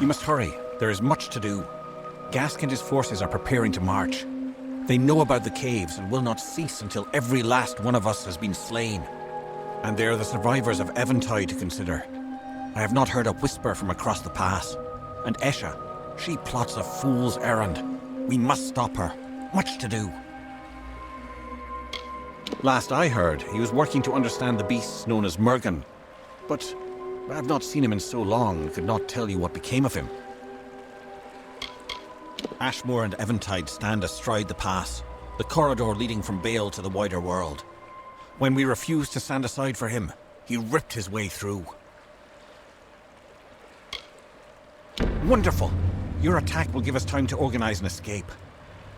You must hurry. There is much to do. Gask and his forces are preparing to march. They know about the caves and will not cease until every last one of us has been slain. And there are the survivors of Eventide to consider. I have not heard a whisper from across the pass. And Esha, she plots a fool's errand. We must stop her. Much to do. Last I heard, he was working to understand the beasts known as Murgan. But I have not seen him in so long and could not tell you what became of him. Ashmore and Eventide stand astride the pass, the corridor leading from Bale to the wider world. When we refused to stand aside for him, he ripped his way through. Wonderful! Your attack will give us time to organize an escape.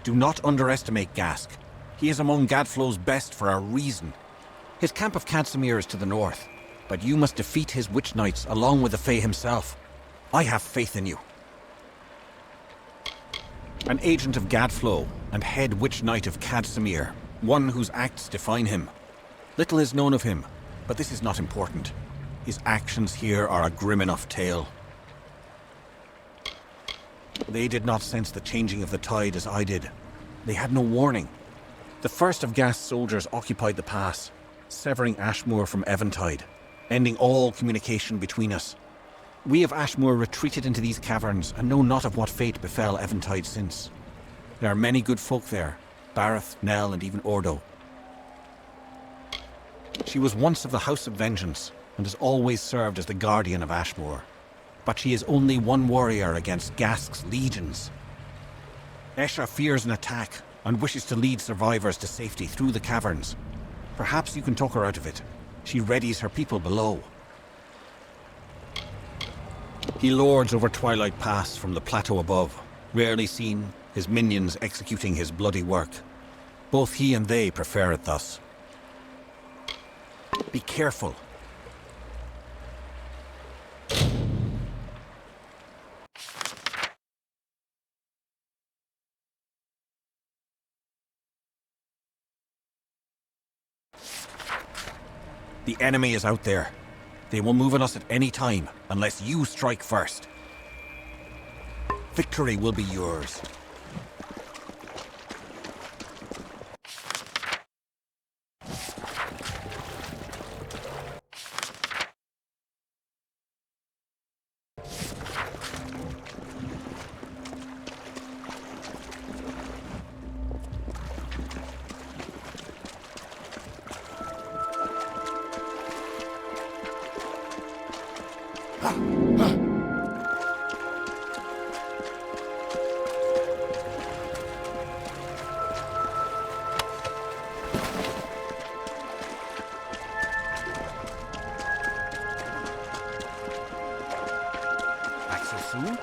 Do not underestimate Gask. He is among Gadflow's best for a reason. His camp of Cadsamere is to the north, but you must defeat his witch knights along with the Fae himself. I have faith in you. An agent of Gadflow and head witch knight of Cadsamere, one whose acts define him. Little is known of him, but this is not important. His actions here are a grim enough tale. They did not sense the changing of the tide as I did. They had no warning. The first of Gask's soldiers occupied the pass, severing Ashmore from Eventide, ending all communication between us. We of Ashmore retreated into these caverns and know not of what fate befell Eventide since. There are many good folk there, Bareth, Nell, and even Ordo. She was once of the House of Vengeance, and has always served as the guardian of Ashmore. But she is only one warrior against Gask's legions. Esha fears an attack, and wishes to lead survivors to safety through the caverns. Perhaps you can talk her out of it. She readies her people below. He lords over Twilight Pass from the plateau above, rarely seen, his minions executing his bloody work. Both he and they prefer it thus. Be careful. The enemy is out there. They will move on us at any time, unless you strike first. Victory will be yours. Soon?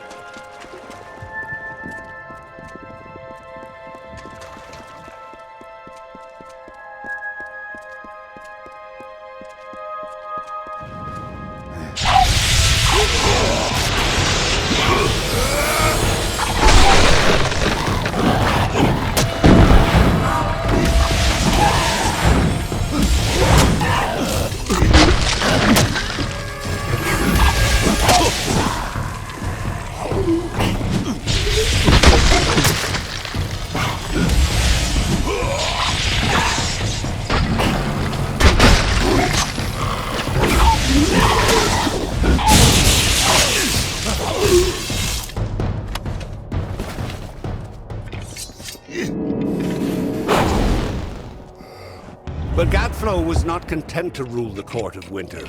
But Gadflow was not content to rule the Court of Winter.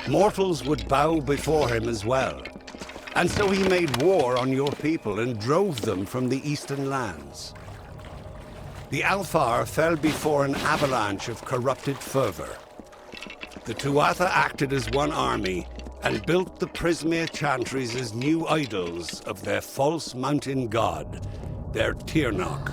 Mortals would bow before him as well. And so he made war on your people and drove them from the eastern lands. The Alfar fell before an avalanche of corrupted fervor. The Tuatha acted as one army and built the Prismea Chantries as new idols of their false mountain god, their Tirnoch.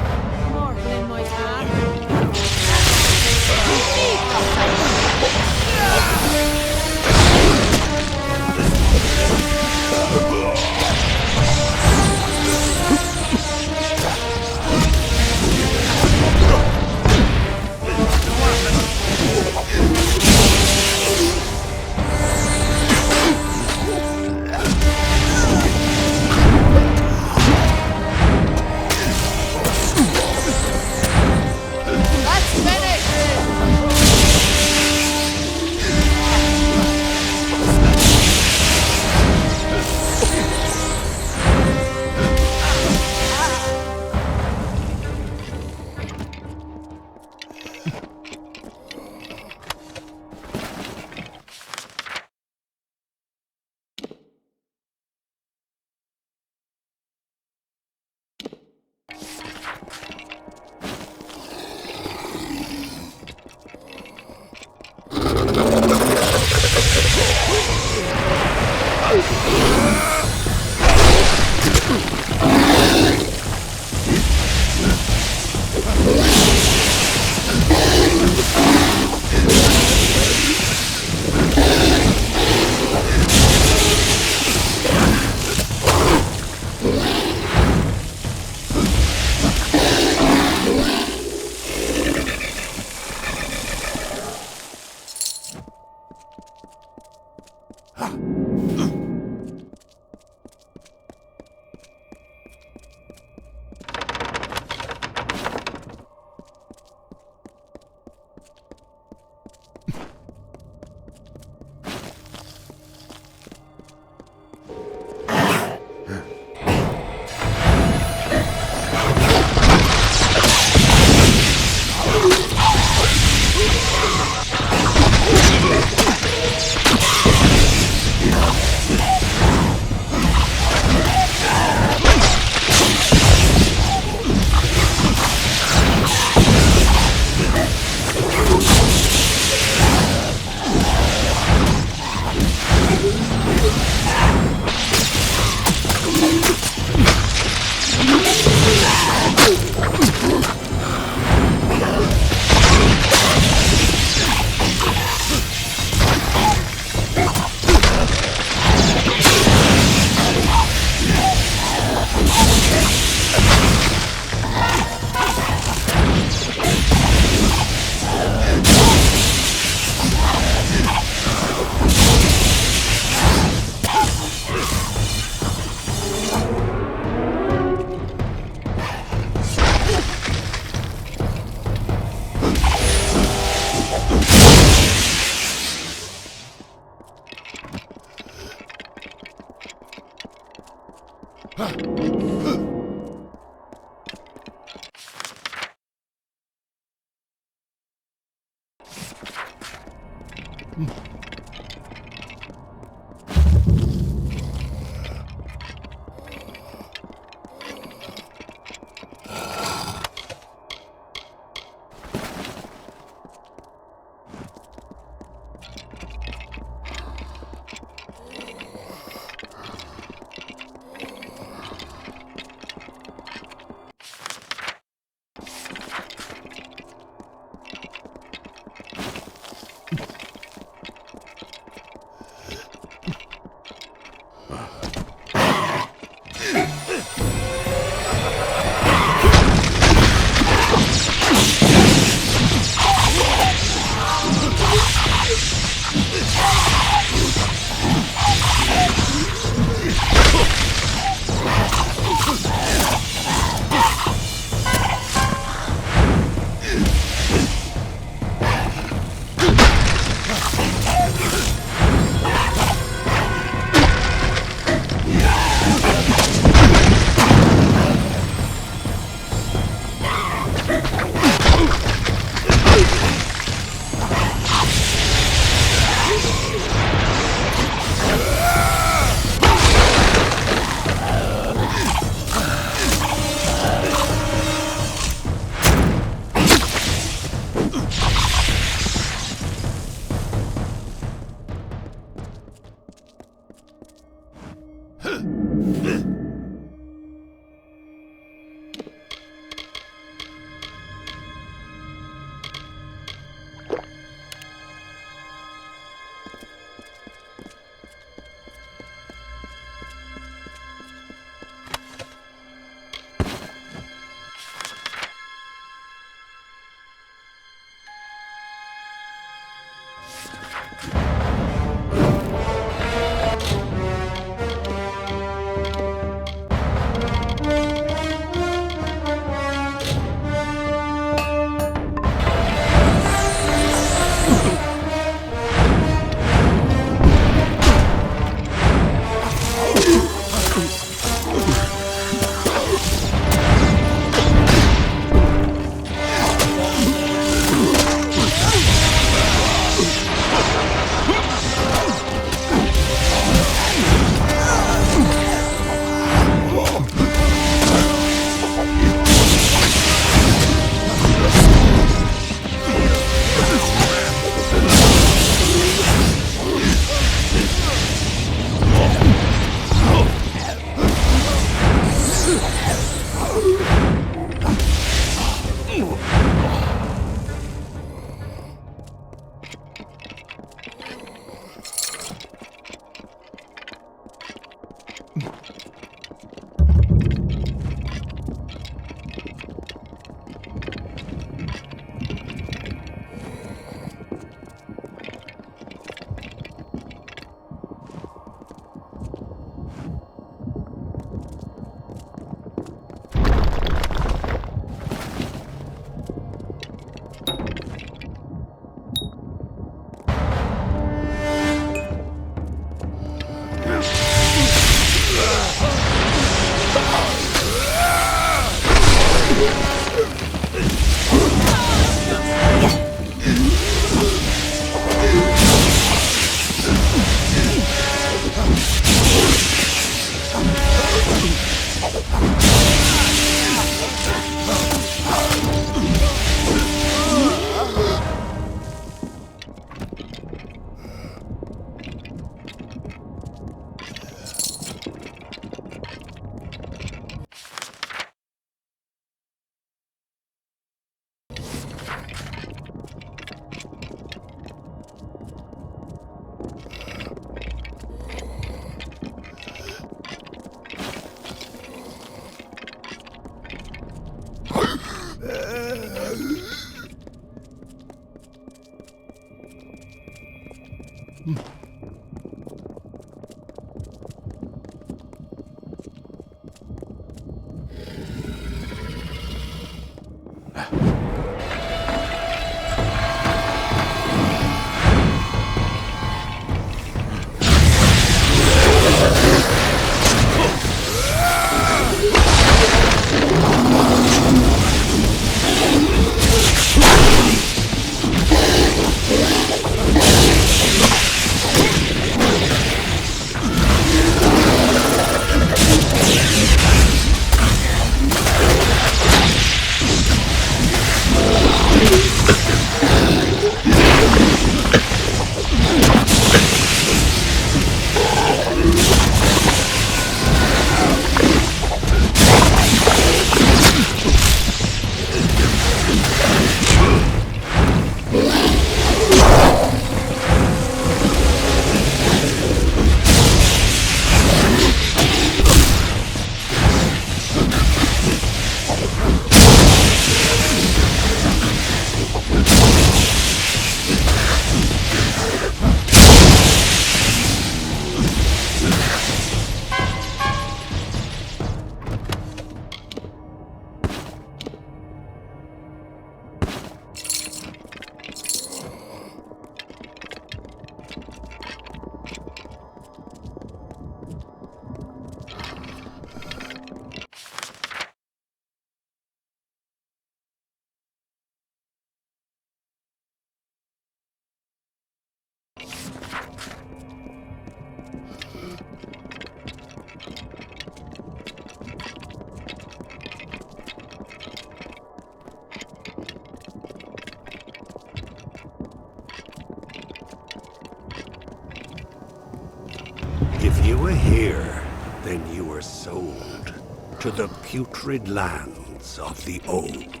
If you were here, then you were sold to the putrid lands of the old.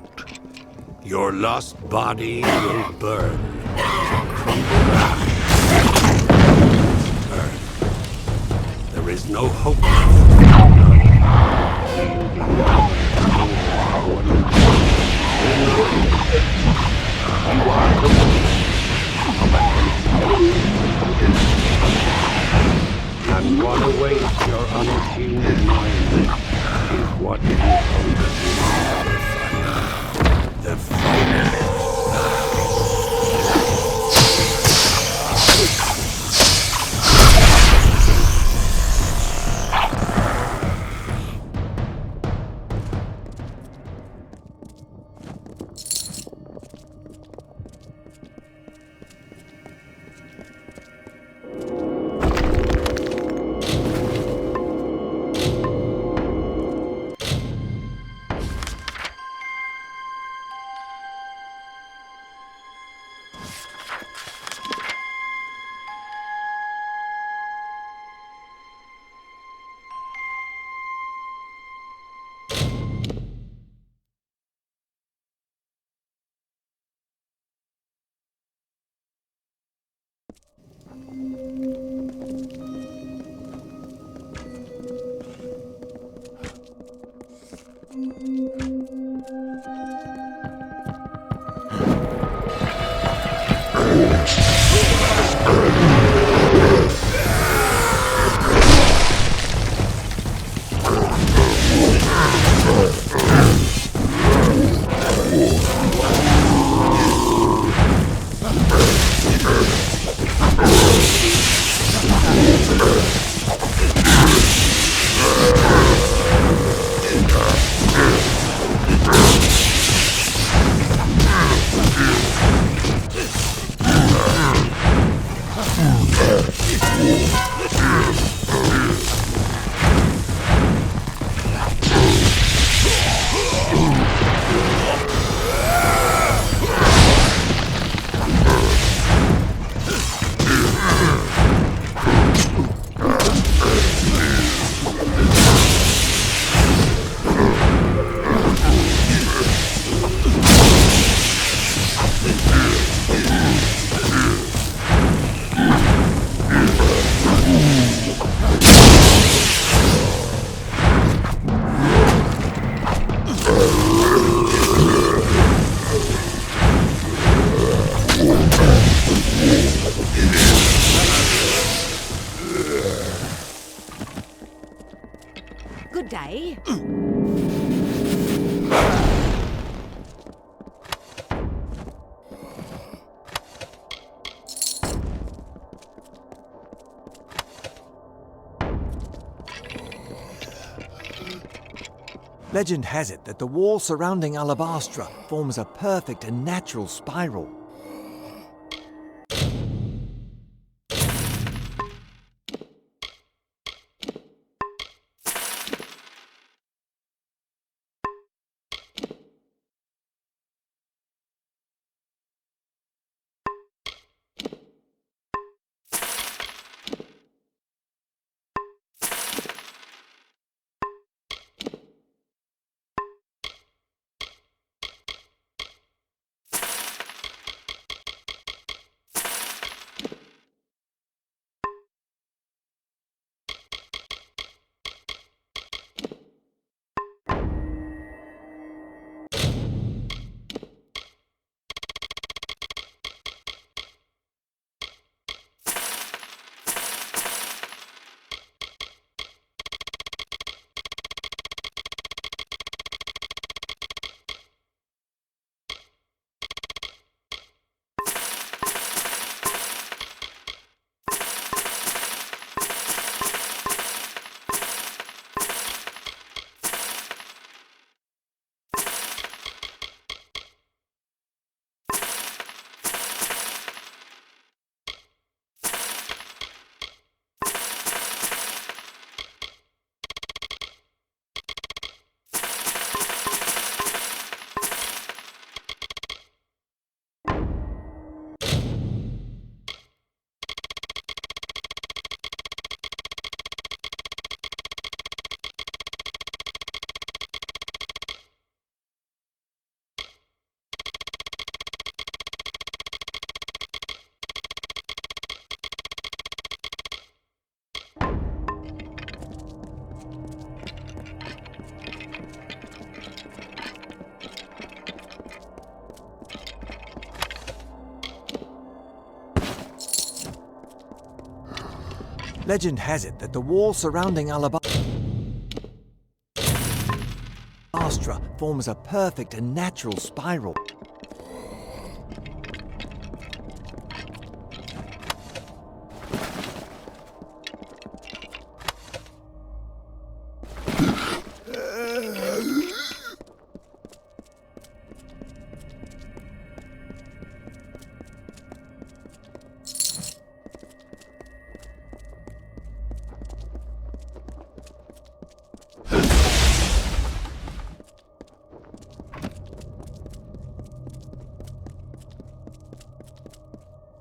Your lost body will burn to crumble down. Burn. There is no hope. And what awaits your untuned mind is what you hope to find. The final. Good day. Legend has it that the wall surrounding Alabastra forms a perfect and natural spiral. Legend has it that the wall surrounding Alabastra forms a perfect and natural spiral.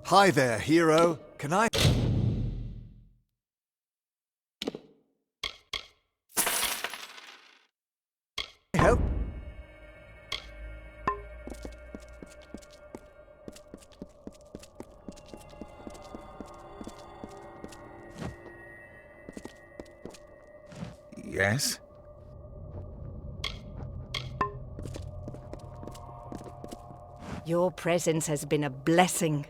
Hi there, hero. Can I help? Yes? Your presence has been a blessing.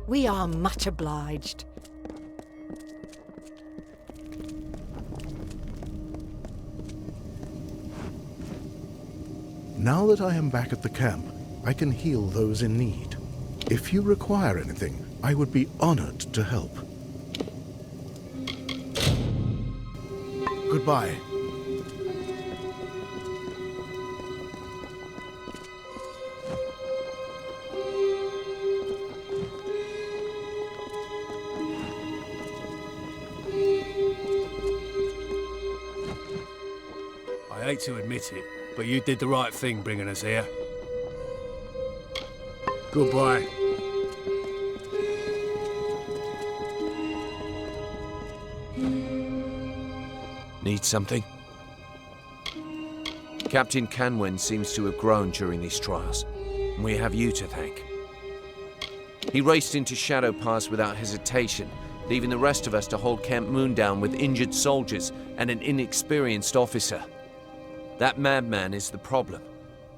We are much obliged. Now that I am back at the camp, I can heal those in need. If you require anything, I would be honored to help. Goodbye. I hate to admit it, but you did the right thing bringing us here. Goodbye. Need something? Captain Canwen seems to have grown during these trials. We have you to thank. He raced into Shadow Pass without hesitation, leaving the rest of us to hold Camp Moondown with injured soldiers and an inexperienced officer. That madman is the problem.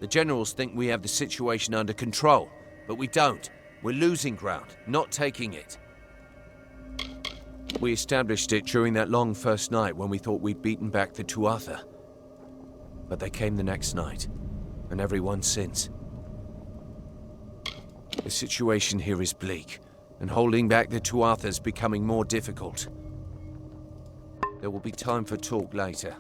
The generals think we have the situation under control, but we don't. We're losing ground, not taking it. We established it during that long first night when we thought we'd beaten back the Tuatha. But they came the next night, and every one since. The situation here is bleak, and holding back the Tuatha is becoming more difficult. There will be time for talk later.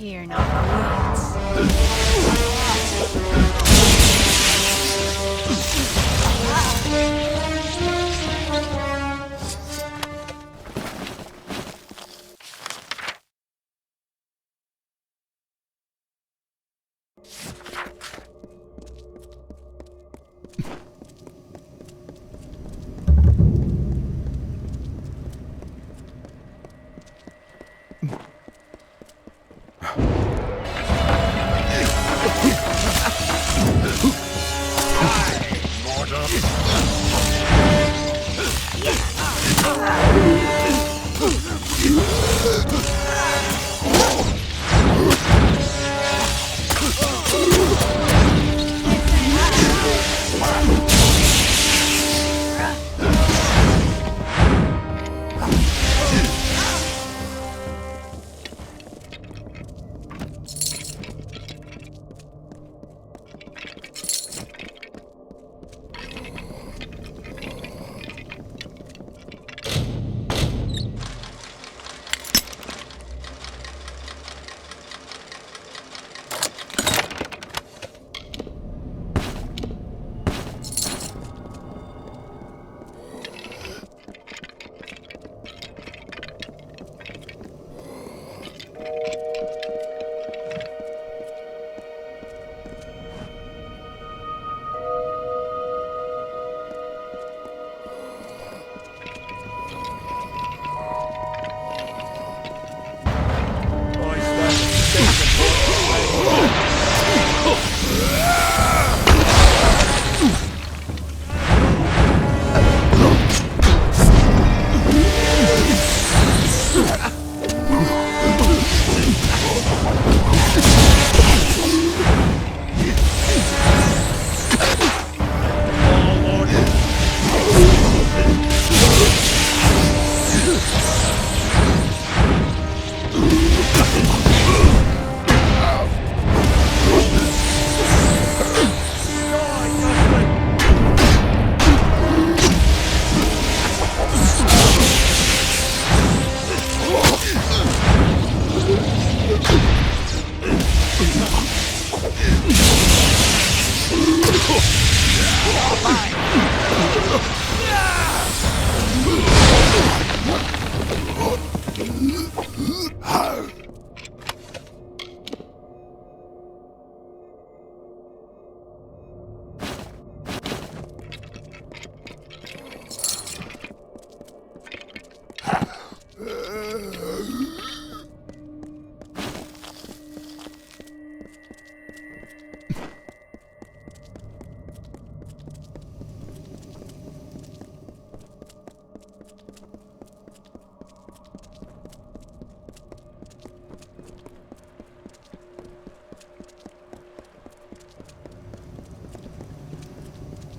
Fear not wounds.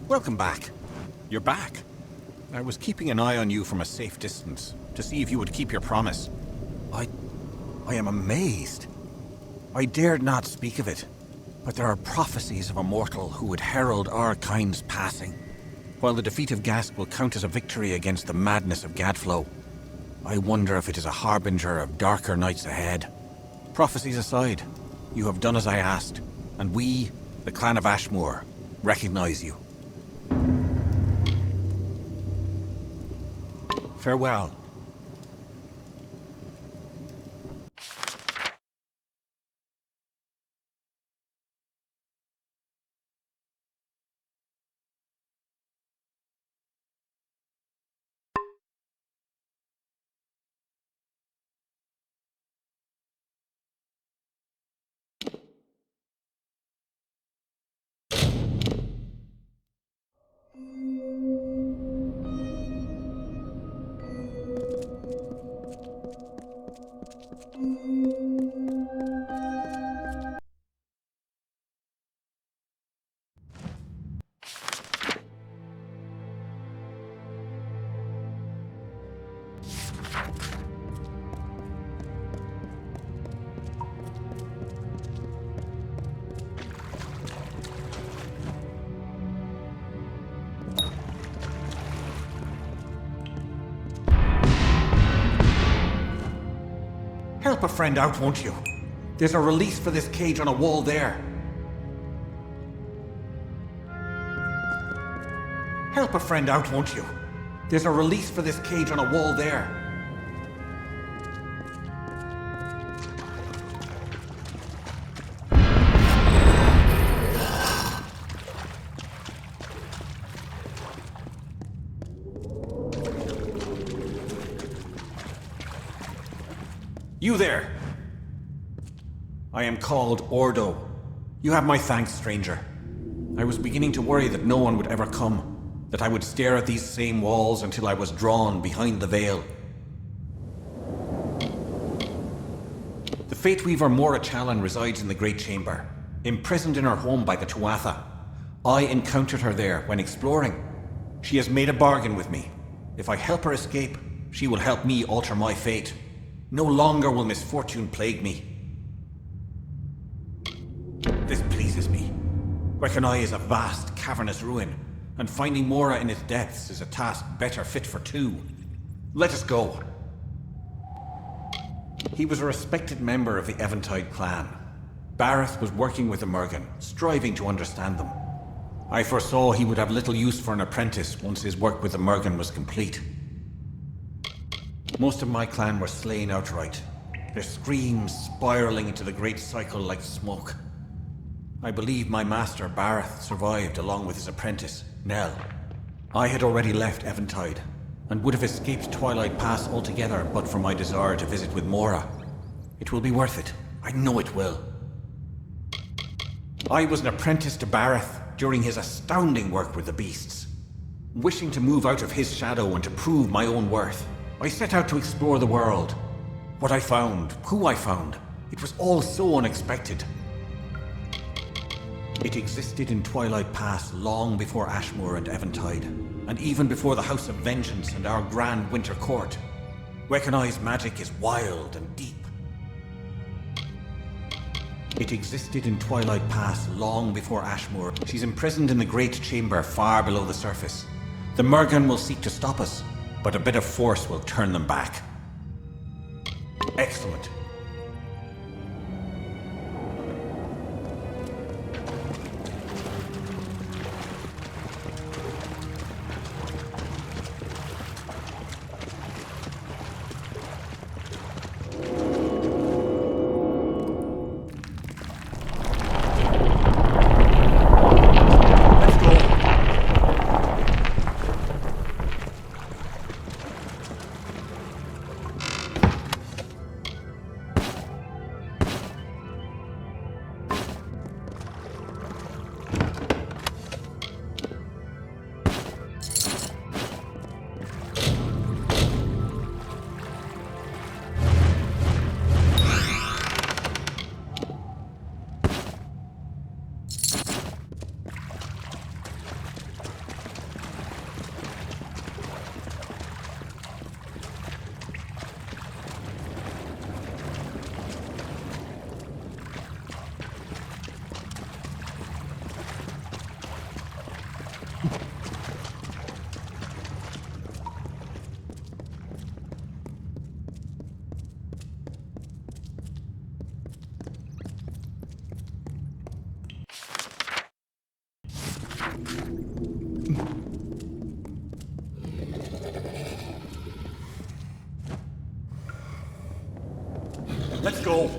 Welcome back. You're back. I was keeping an eye on you from a safe distance to see if you would keep your promise. I am amazed. I dared not speak of it, but there are prophecies of a mortal who would herald our kind's passing, while the defeat of Gask will count as a victory against the madness of Gadflow. I wonder if it is a harbinger of darker nights ahead. Prophecies aside, you have done as I asked, and we, the clan of Ashmore, recognize you. Farewell. Help a friend out, won't you? There's a release for this cage on a wall there. Help a friend out, won't you? There's a release for this cage on a wall there. You there! I am called Ordo. You have my thanks, stranger. I was beginning to worry that no one would ever come, that I would stare at these same walls until I was drawn behind the veil. The Fate Weaver Mora Challan resides in the Great Chamber, imprisoned in her home by the Tuatha. I encountered her there when exploring. She has made a bargain with me. If I help her escape, she will help me alter my fate. No longer will misfortune plague me. This pleases me. Wek'anai is a vast, cavernous ruin, and finding Mora in its depths is a task better fit for two. Let us go. He was a respected member of the Eventide clan. Bareth was working with the Mergen, striving to understand them. I foresaw he would have little use for an apprentice once his work with the Mergen was complete. Most of my clan were slain outright, their screams spiraling into the great cycle like smoke. I believe my master Bareth survived along with his apprentice, Nell. I had already left Eventide, and would have escaped Twilight Pass altogether but for my desire to visit with Mora. It will be worth it. I know it will. I was an apprentice to Bareth during his astounding work with the beasts. Wishing to move out of his shadow and to prove my own worth, I set out to explore the world. What I found, who I found, it was all so unexpected. It existed in Twilight Pass long before Ashmore and Eventide, and even before the House of Vengeance and our Grand Winter Court. Wek'anai's magic is wild and deep. It existed in Twilight Pass long before Ashmore. She's imprisoned in the Great Chamber far below the surface. The Mergen will seek to stop us, but a bit of force will turn them back. Excellent. Let's go.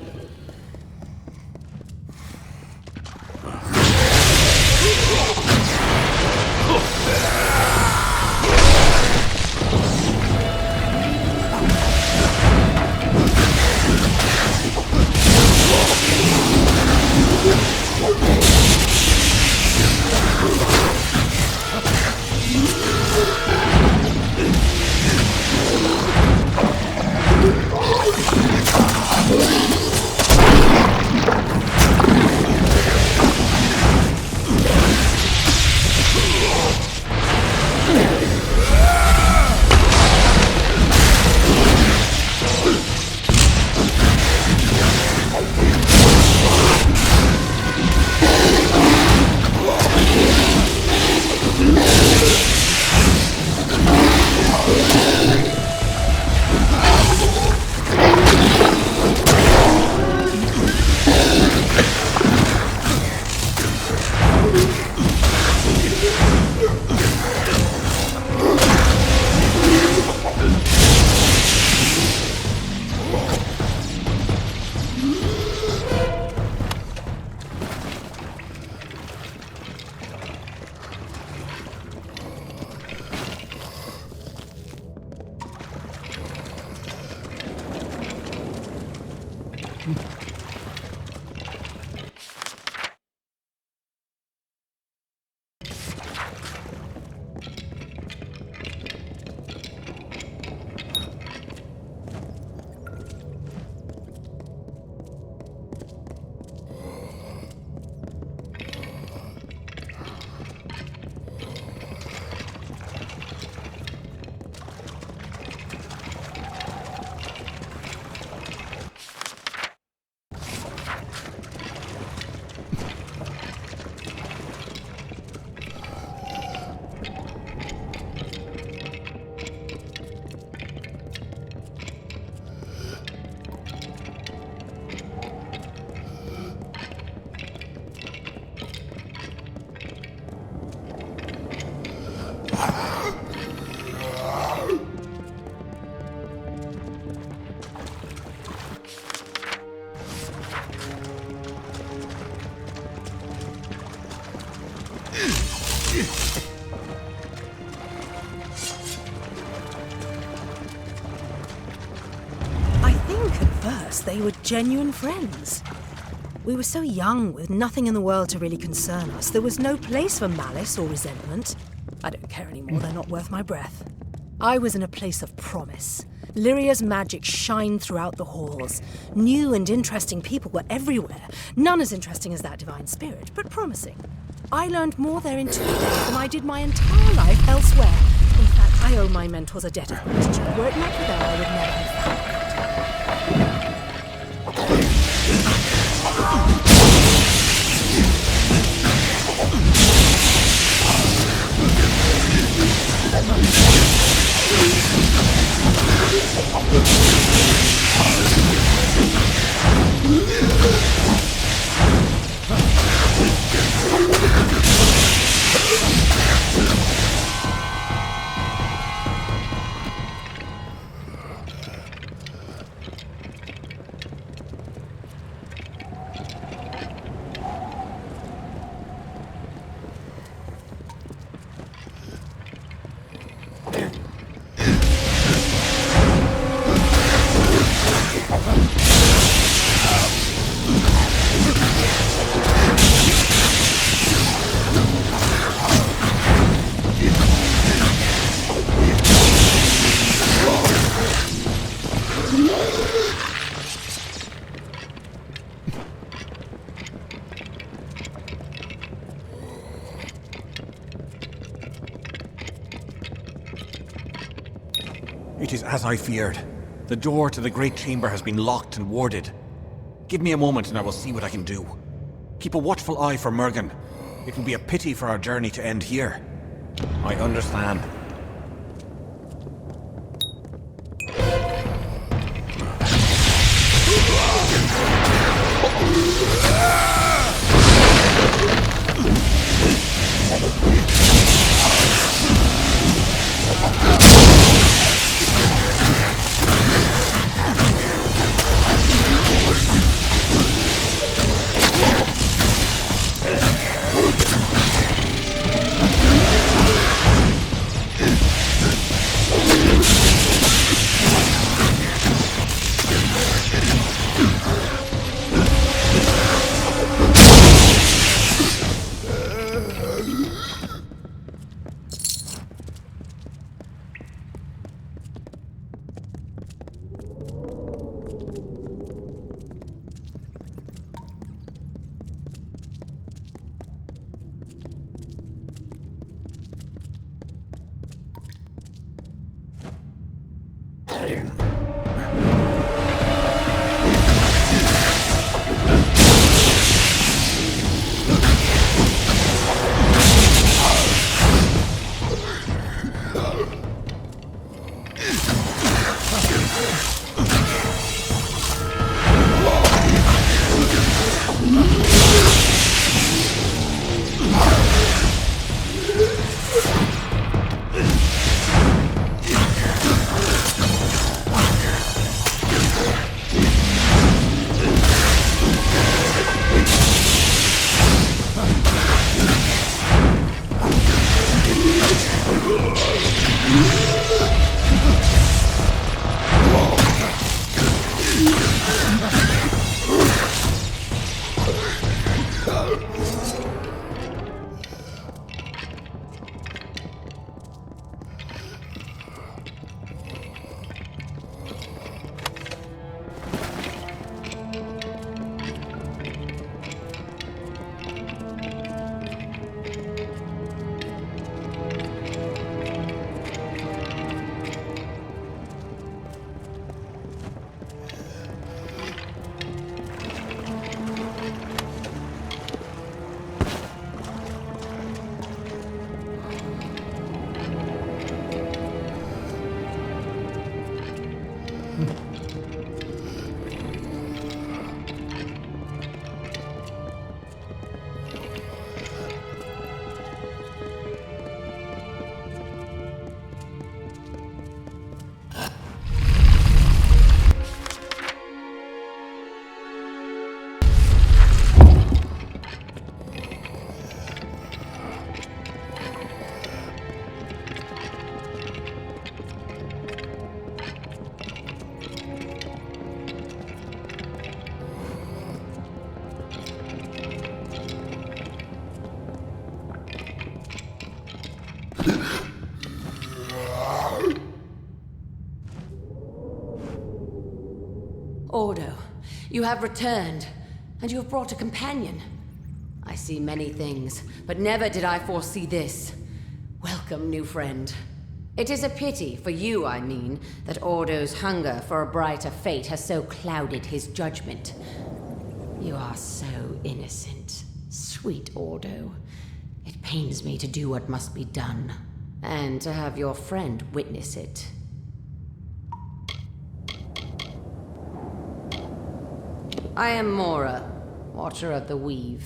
I think at first they were genuine friends. We were so young, with nothing in the world to really concern us. There was no place for malice or resentment. I don't care anymore, they're not worth my breath. I was in a place of promise. Lyria's magic shined throughout the halls. New and interesting people were everywhere. None as interesting as that divine spirit, but promising. I learned more there in 2 days than I did my entire life elsewhere. In fact, I owe my mentors a debt of gratitude. Were it not for them, I would never have found it. It is as I feared. The door to the great chamber has been locked and warded. Give me a moment and I will see what I can do. Keep a watchful eye for Mergen. It will be a pity for our journey to end here. I understand. Ordo, you have returned, and you have brought a companion. I see many things, but never did I foresee this. Welcome, new friend. It is a pity, for you I mean, that Ordo's hunger for a brighter fate has so clouded his judgment. You are so innocent, sweet Ordo. It pains me to do what must be done, and to have your friend witness it. I am Mora, Watcher of the Weave.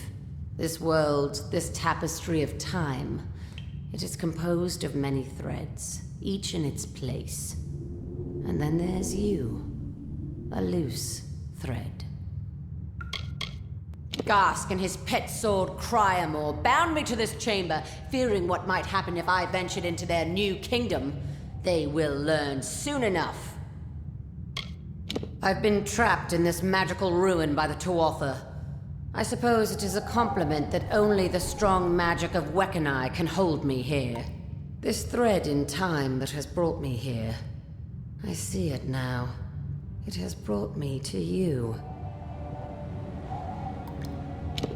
This world, this tapestry of time, it is composed of many threads, each in its place. And then there's you, a loose thread. Gask and his pet sword Cryamore bound me to this chamber, fearing what might happen if I ventured into their new kingdom. They will learn soon enough. I've been trapped in this magical ruin by the Tuatha. I suppose it is a compliment that only the strong magic of Wekani can hold me here. This thread in time that has brought me here. I see it now. It has brought me to you.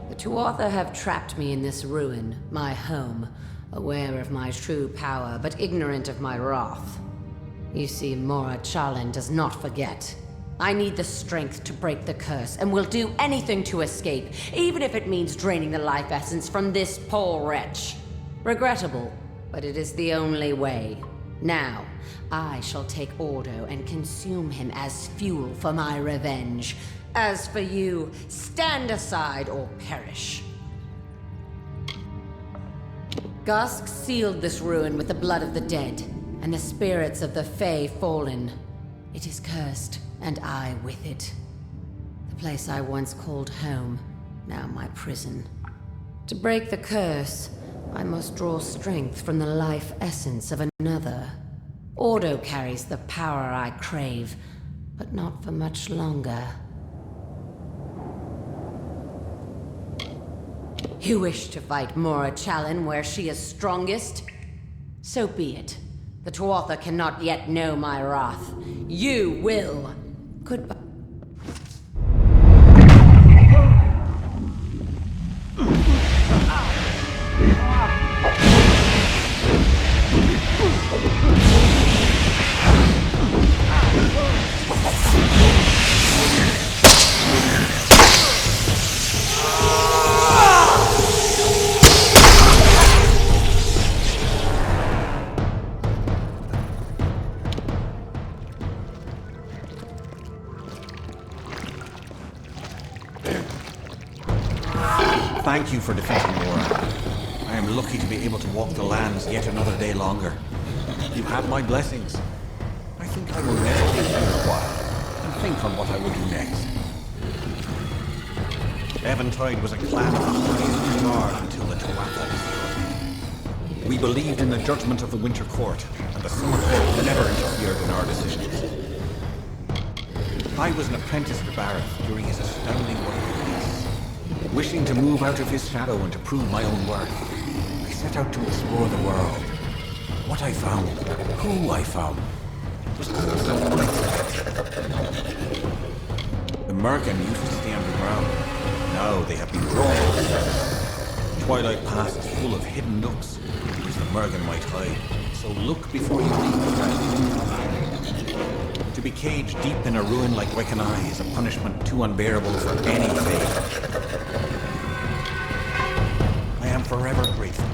The Tuatha have trapped me in this ruin, my home, aware of my true power, but ignorant of my wrath. You see, Mora Chalin does not forget. I need the strength to break the curse, and will do anything to escape, even if it means draining the life essence from this poor wretch. Regrettable, but it is the only way. Now, I shall take Ordo and consume him as fuel for my revenge. As for you, stand aside or perish. Gask sealed this ruin with the blood of the dead, and the spirits of the Fae fallen. It is cursed, and I with it. The place I once called home, now my prison. To break the curse, I must draw strength from the life essence of another. Ordo carries the power I crave, but not for much longer. You wish to fight Mora Chalin where she is strongest? So be it. The Tuatha cannot yet know my wrath. You will. Goodbye. Thank you for defeating Mora. I am lucky to be able to walk the lands yet another day longer. You have my blessings. I think I will meditate for a while and think on what I will do next. Eventide was a clan of the highest regard until the Tuatha destroyed. We believed in the judgment of the Winter Court, and the Summer Court never interfered in our decisions. I was an apprentice to Bareth during his astounding work of peace. Wishing to move out of his shadow and to prove my own worth, I set out to explore the world. What I found, who I found, was all so unexpected. The Merkin used to stay underground. Now they have been drawn. Twilight Pass is full of hidden nooks, which the Merkin might hide. So look before you leap, friend. To be caged deep in a ruin like Wekani is a punishment too unbearable for any fate. I am forever grateful.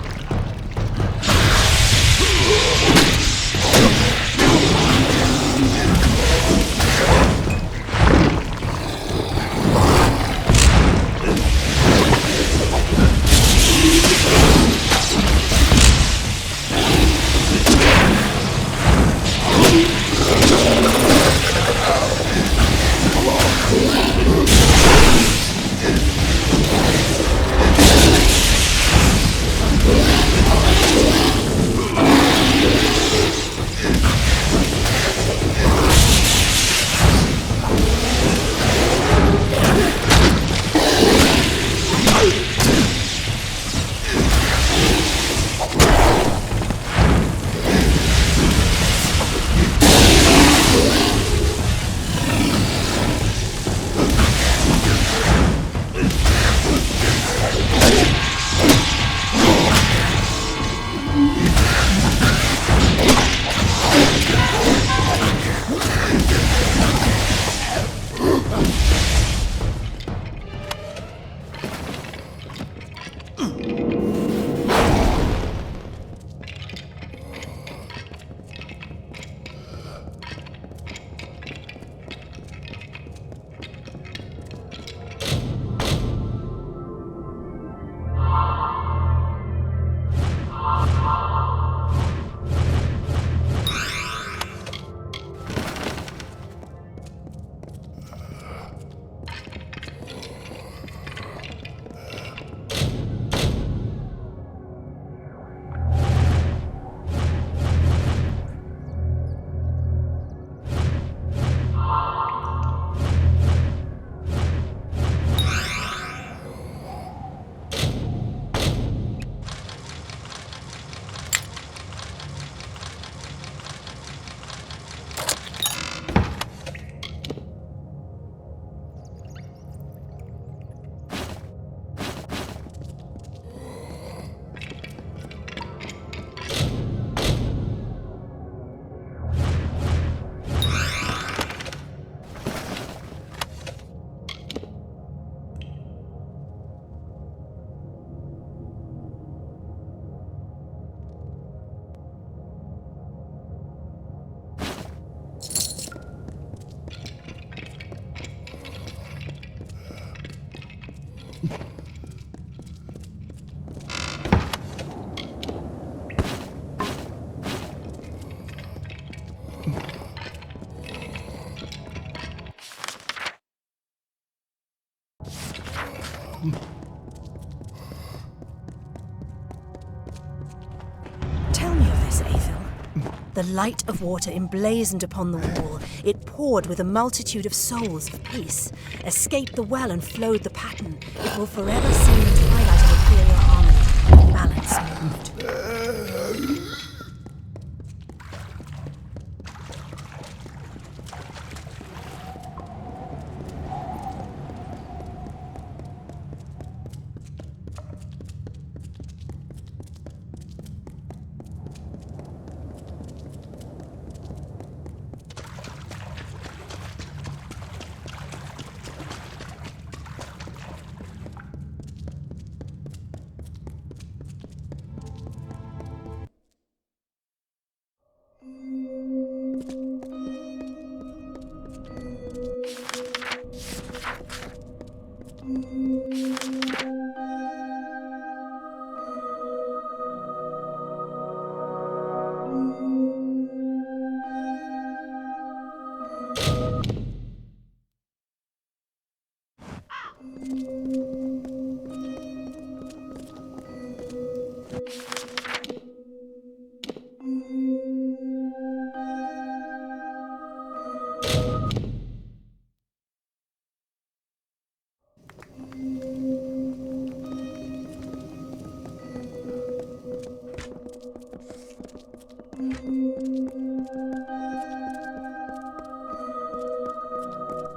The light of water emblazoned upon the wall. It poured with a multitude of souls of peace, escaped the well and flowed the pattern. It will forever seem the twilight of Imperial harmony. Balance moved.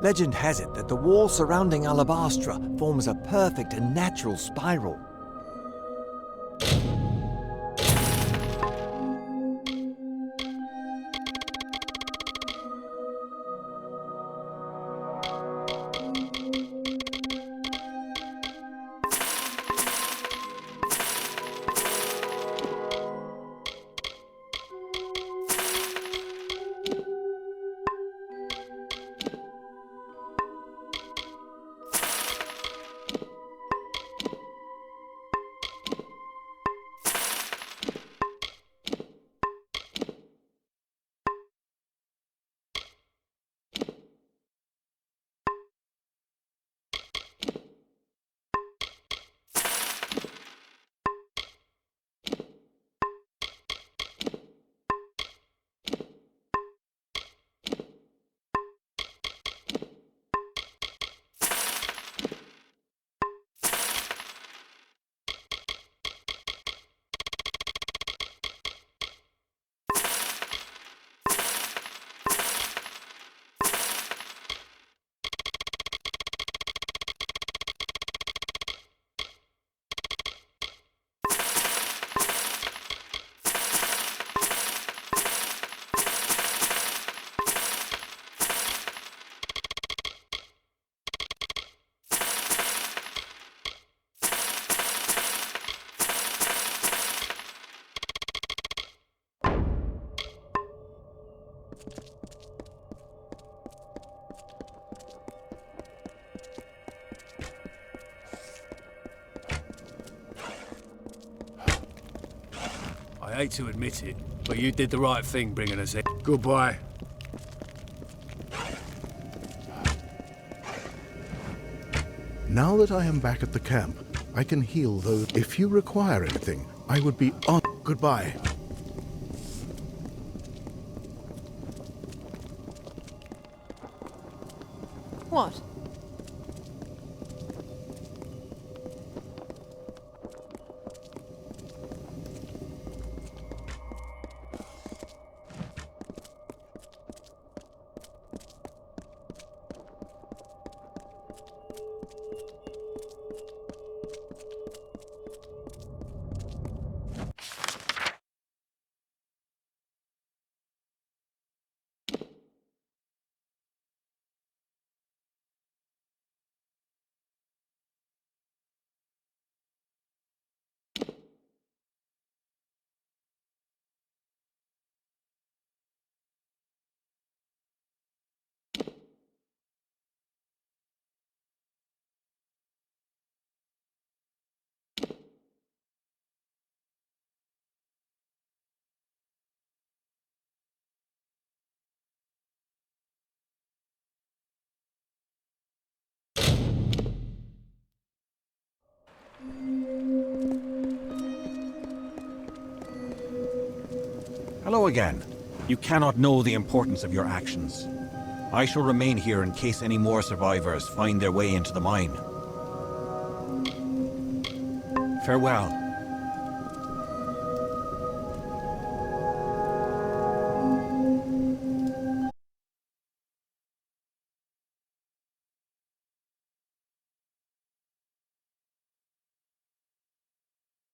Legend has it that the wall surrounding Alabastra forms a perfect and natural spiral. I hate to admit it, but you did the right thing bringing us in. Goodbye. Now that I am back at the camp, I can heal those. If you require anything, I would be on. Goodbye. What? Hello again. You cannot know the importance of your actions. I shall remain here in case any more survivors find their way into the mine. Farewell.